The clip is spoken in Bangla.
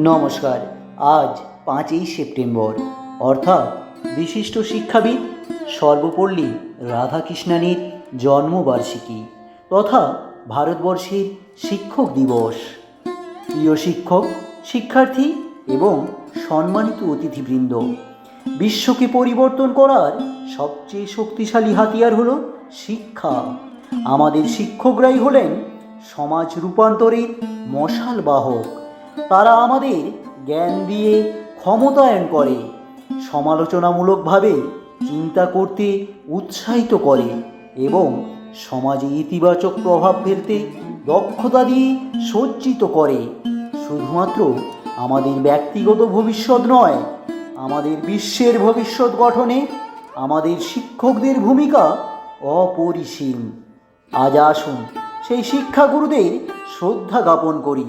নমস্কার। আজ 5ই সেপ্টেম্বর অর্থাৎ বিশিষ্ট শিক্ষাবিদ সর্বপল্লী রাধাকৃষ্ণানের জন্মবার্ষিকী তথা ভারতবর্ষের শিক্ষক দিবস। প্রিয় শিক্ষক, শিক্ষার্থী এবং সম্মানিত অতিথিবৃন্দ, বিশ্বকে পরিবর্তন করার সবচেয়ে শক্তিশালী হাতিয়ার হলো শিক্ষা। আমাদের শিক্ষকরাই হলেন সমাজ রূপান্তরের মশাল বাহক। তারা আমাদের জ্ঞান দিয়ে ক্ষমতায়ন করে, সমালোচনামূলকভাবে চিন্তা করতে উৎসাহিত করে এবং সমাজে ইতিবাচক প্রভাব ফেলতে দক্ষতা দিয়ে সজ্জিত করে। শুধুমাত্র আমাদের ব্যক্তিগত ভবিষ্যৎ নয়, আমাদের বিশ্বের ভবিষ্যৎ গঠনে আমাদের শিক্ষকদের ভূমিকা অপরিসীম। আজ আসুন সেই শিক্ষাগুরুদের শ্রদ্ধা জ্ঞাপন করি।